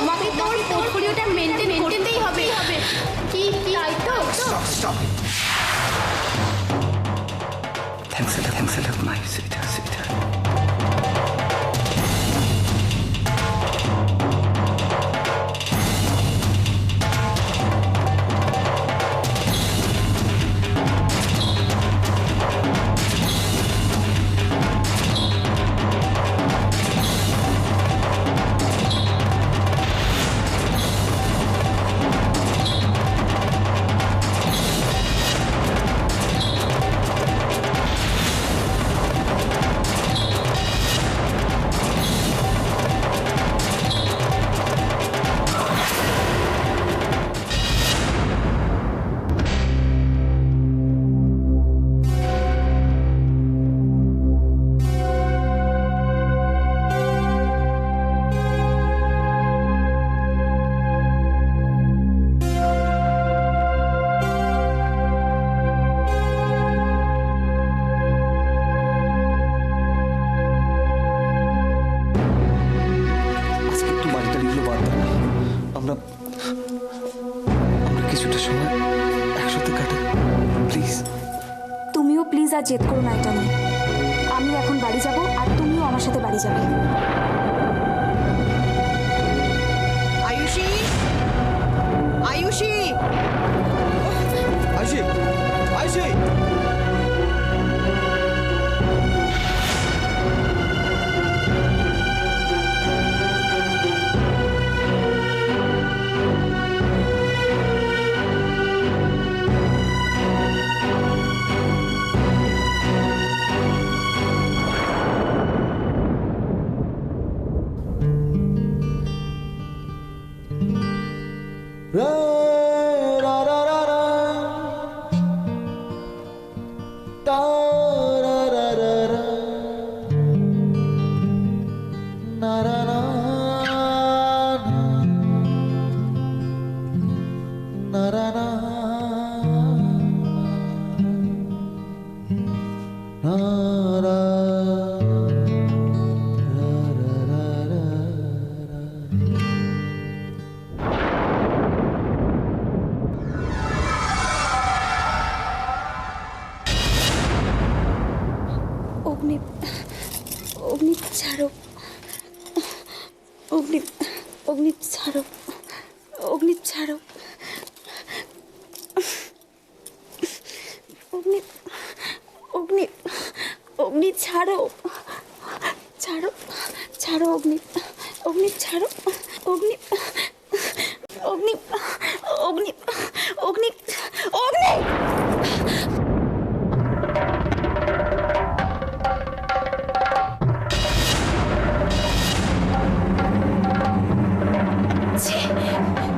তোমাকে তো ওর পোর্টফোলিওটা মেনটেন করতেই হবে। কি তাই তো? Stop. Thanks a lot, my sweetheart. আমরা কিছুটা সময় একসাথে কাটাই প্লিজ। তুমিও প্লিজ আর জেদ করো না এটা নিয়ে। আমি এখন বাড়ি যাব আর তুমিও আমার সাথে বাড়ি যাবে। আয়ুষী, আয়ুষী, আয়ুষী, আয়ুষী, অগ্নি ছাড়ো, অগ্নি ছাড়ো, অগ্নি ছাড়ো, অগ্নি ছাড়ো, ছাড়ো, ছাড়ো অগ্নি, অগ্নি ছাড়ো, অগ্নি, অগ্নি, অগ্নি, অগ্নি, অগ্নি।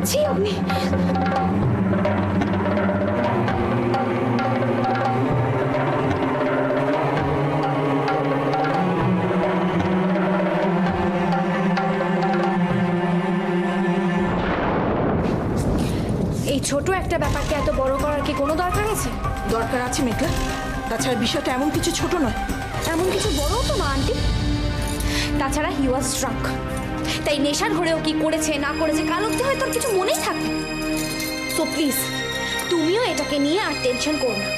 ছি অগ্নি, এই ছোট একটা ব্যাপারকে এত বড় করার কি কোনো দরকার আছে? দরকার আছে মেঘলা। তাছাড়া বিষয়টা এমন কিছু ছোট নয়। এমন কিছু বড়ও তো না আন্টি। তাছাড়া হি ওয়াজ ড্রাঙ্ক, তাই নেশার ঘরেও কি করেছে না করেছে কাল অব্দি হয়তো আর কিছু মনেই থাকবে। সো প্লিজ তুমিও এটাকে নিয়ে আর টেনশন করো না।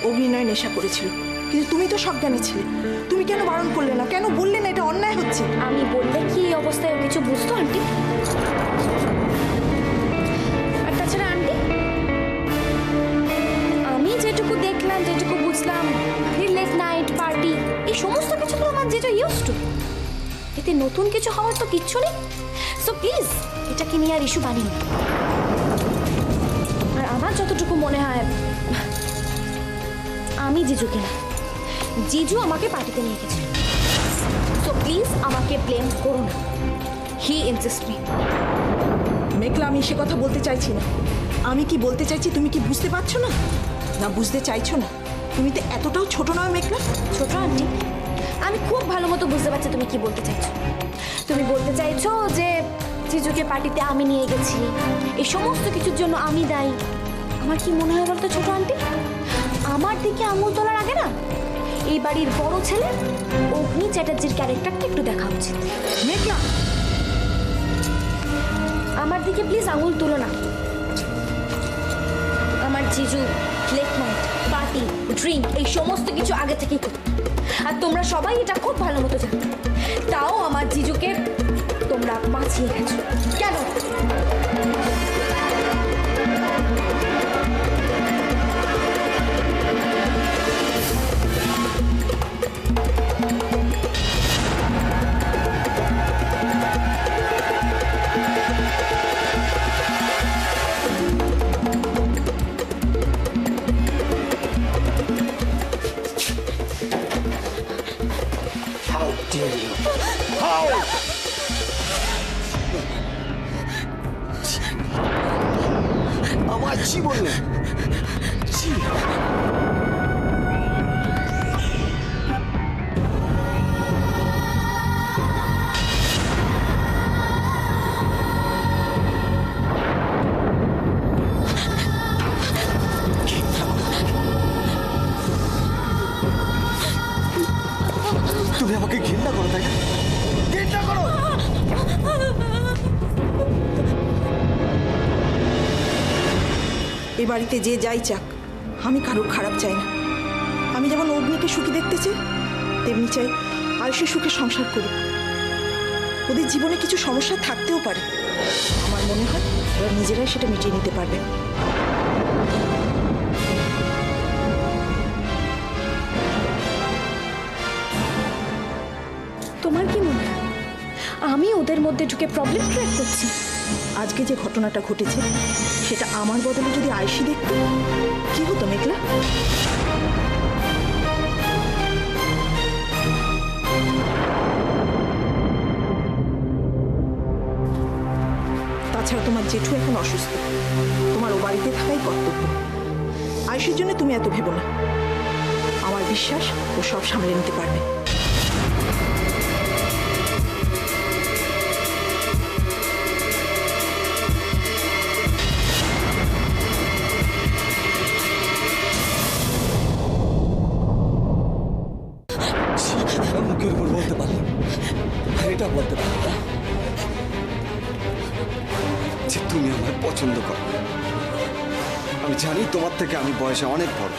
অগ্নি নয় নেশা করেছিল, কিন্তু তুমি তো সজ্ঞানী ছিলে। তুমি কেন বারণ করলে না? কেন বললে না এটা অন্যায় হচ্ছে? আমি বললে কি এই অবস্থায় ও কিছু বুঝতো আন্টি? আর তাছাড়া আন্টি, আমি যেটুকু দেখলাম, যেটুকু বুঝলাম, লেট নাইট পার্টি, এই সমস্ত কিছু তো আমার যেটা ইউজ টু, এতে নতুন কিছু হওয়ার তো কিচ্ছু নেই। সো প্লিজ এটাকে নিয়ে আর ইস্যু বানিয়ে না। আর আমার যতটুকু মনে হয়, আমি জিজুকে না, জিজু আমাকে পার্টিতে নিয়ে গেছিল। সো প্লিজ আমাকে ব্লেম করো না। হি ইনসিস্ট মি। মেঘলা, আমি সে কথা বলতে চাইছি না। আমি কি বলতে চাইছি তুমি কি বুঝতে পারছো না? না বুঝতে চাইছো না? তুমি তো এতটাও ছোট নয় মেঘলা। ছোট আন্টি, আমি খুব ভালো মতো বুঝতে পারছি তুমি কি বলতে চাইছো। তুমি বলতে চাইছো যে জিজুকে পার্টিতে আমি নিয়ে গেছি, এই সমস্ত কিছুর জন্য আমি দায়ী। আমার কি মনে হয় বলতো ছোট আন্টি, আমার দিকে আঙুল তোলার আগে না এই বাড়ির বড় ছেলে অগ্নি চ্যাটার্জির ক্যারেক্টারটা একটু দেখা উচিত। মেঘলা, দিকে প্লিজ আঙুল তুলো না। আমার জিজু লেট নাইট পার্টি ড্রিঙ্ক এই সমস্ত কিছু আগে থেকেই করতো, আর তোমরা সবাই এটা খুব ভালো মতো জানো। তাও আমার জিজুকে তোমরা বাঁচিয়ে গেছো কেন? How dare you? How? আমার ছি বললে ছি। তুমি আমাকে ঘৃণা করো তাই না? ঘৃণা করো। এ বাড়িতে যে যাই চাক, আমি কারোর খারাপ চাই না। আমি যেমন অগ্নিকে সুখী দেখতে চাই, তেমনি চাই আয়ুষের সুখে সংসার করুক। ওদের জীবনে কিছু সমস্যা থাকতেও পারে, আমার মনে হয় ওরা নিজেরাই সেটা মিটিয়ে নিতে পারবে। তোমার কি মনে হয় আমি ওদের মধ্যে ঢুকে প্রবলেম ক্রিয়েট করছি? আজকে যে ঘটনাটা ঘটেছে সেটা আমার বদলে যদি আয়ুষী দেখত, কি হতো মেঘলা? তাছাড়া তোমার জেঠু এখন অসুস্থ, তোমার ও বাড়িতে থাকাই কর্তব্য। আয়ুষের জন্য তুমি এত ভেবো না, আমার বিশ্বাস ও সব সামলে নিতে পারবে। মুখের উপর বলতে পারলাম, আর এটা বলতে পারলাম যে তুমি আমার পছন্দ করো। আমি জানি তোমার থেকে আমি বয়সে অনেক বড়,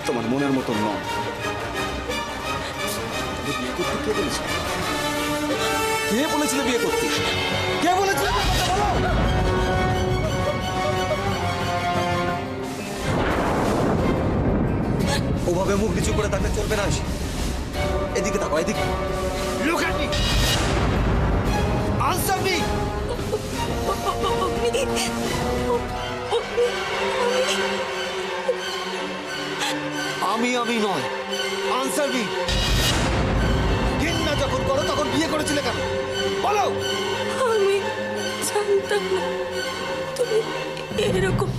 তোমার মনের মতো নয়। বিয়ে করতে কে বলেছিল? কে বলেছিল বিয়ে করতে? কে বলেছিল? ওভাবে মুখ নিচু করে থাকলে চলবে না। এদিকে তাকাও, এদিকে। Look at me. Answer me. আমি নয়, আনসার মি। ঘৃণা যখন করো তখন বিয়ে করেছিলে কেন বলো? আমি জানতাম না তুমি এরকম।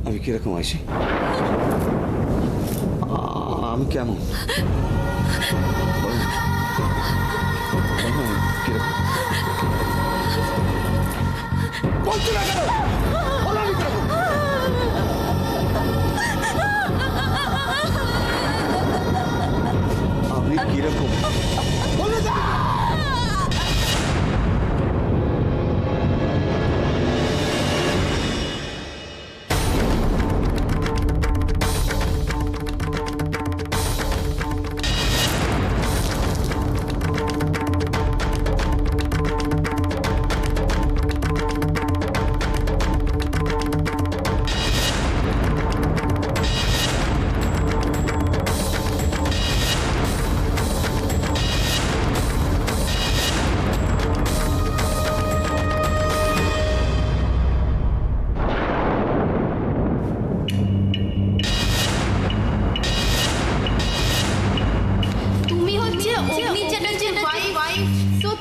আমি কিরকম আইসি? আমি কেমন বলো না। বলো না, কিরকম বলছো না কেন? বলো আমি কিরকম। আমি কিরকম বলো না।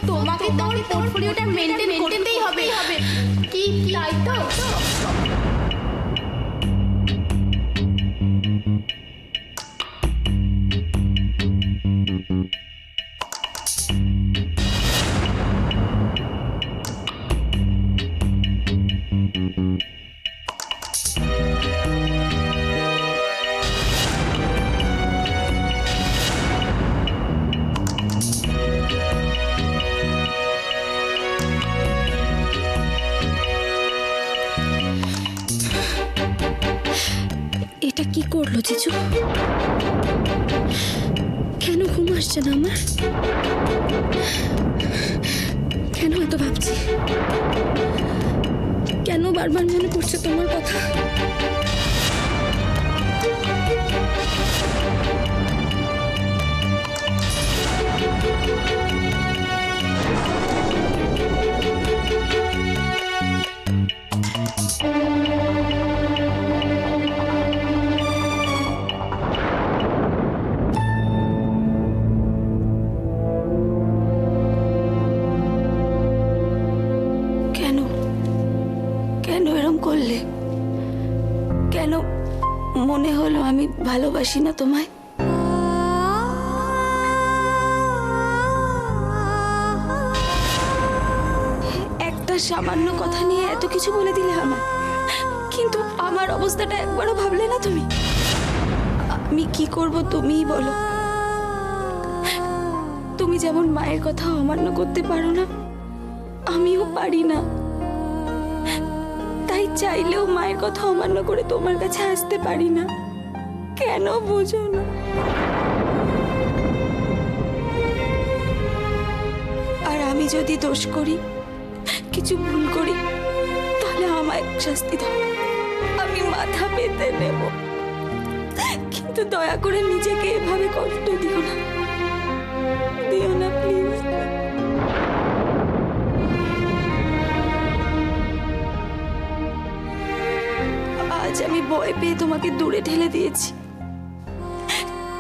তোমাকে তোমার পোর্টফোলিওটা মেনটেন করতেই হবে কি তাই তো? করলো জিজু? কেন ঘুম আসছে না আমার? কেন এত ভাবছি? কেন বারবার মনে পড়ছে তোমার কথা? কেন কেন এরম করলে? কেন মনে হলো আমি ভালোবাসি না তোমায়? একটা সামান্য কথা নিয়ে এত কিছু বলে দিলে আমায়, কিন্তু আমার অবস্থাটা একবারও ভাবলে না তুমি? আমি কি করব তুমিই বলো। তুমি যেমন মায়ের কথা অমান্য করতে পারো না, আমিও পারি না। তাই চাইলেও মায়ের কথা অমান্য করে তোমার কাছে আসতে পারি না। কেন বোঝো না? আর আমি যদি দোষ করি, কিছু ভুল করি, তাহলে আমায় শাস্তি দাও, আমি মাথা পেতে নেব। কিন্তু দয়া করে নিজেকে এভাবে কষ্ট দিও না, দিও না প্লিজ। আজ আমি ভয় পেয়ে তোমাকে দূরে ঠেলে দিয়েছি।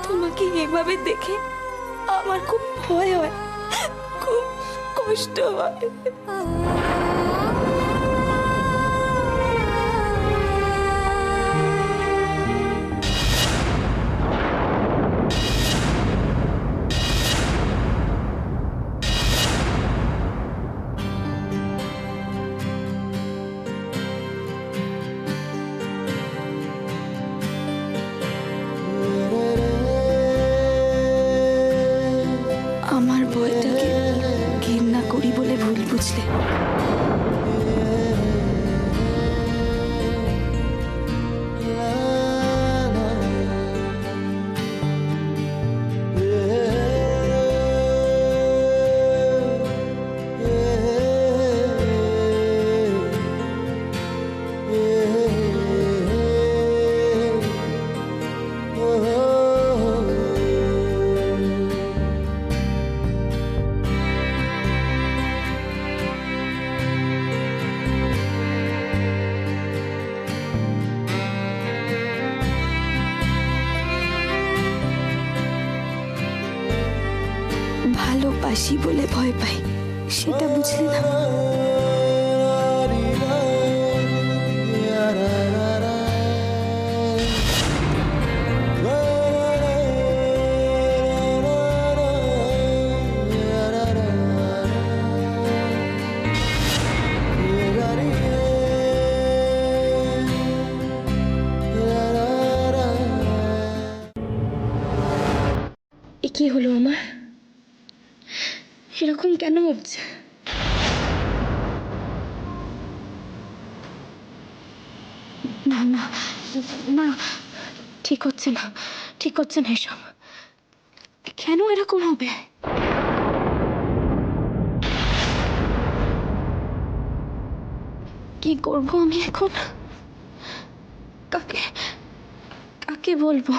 তোমাকে এভাবে দেখে আমার খুব ভয় হয়, খুব কষ্ট হয়। আমার ভয়টাকে ঘৃণা করি বলে ভুল বুঝলে। ভালোবাসি বলে ভয় পাই, সেটা বুঝলে না? এ কি হলো আমার? এরকম কেন হচ্ছে? না না না, ঠিক হচ্ছে না, ঠিক হচ্ছে না এসব। কেন এরকম হবে? কি করব আমি এখন? কাকে কাকে বলবো?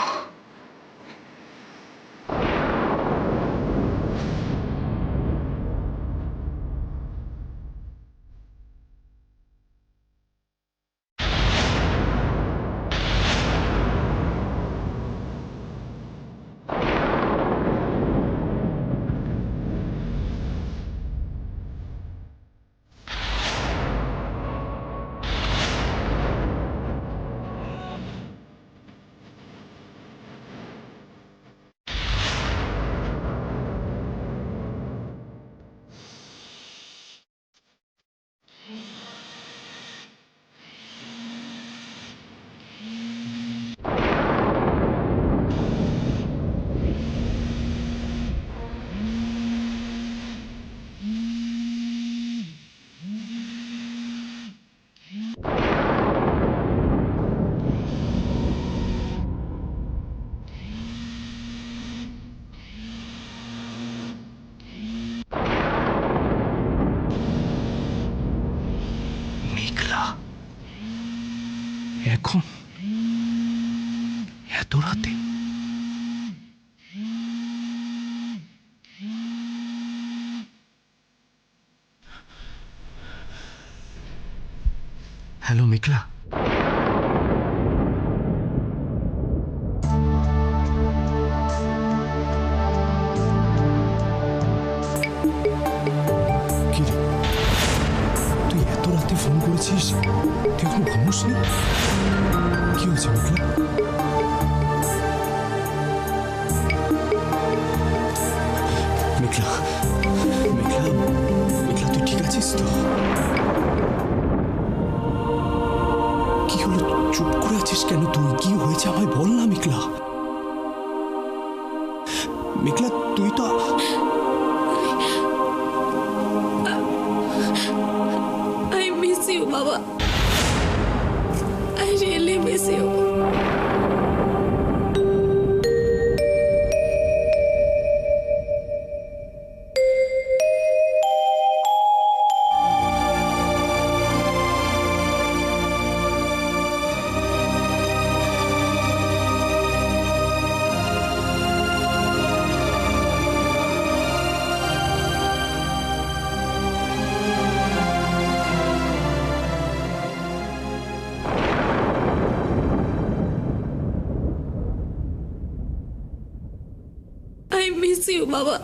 এত রাতে? হ্যালো মেঘলা, কি রে, তুই এত রাতে ফোন করেছিস? তুই এখন ঘুমোসনি? কি হয়েছে মেঘলা? মেঘলা, মেঘলা, মেঘলা, তুই ঠিক আছিস তো? কি হলো, চুপ করে আছিস কেন তুই? কি হয়েছে আমায় বল না মেঘলা। মেঘলা, তুই তো I miss you, Baba. I really miss you. I miss you, Baba.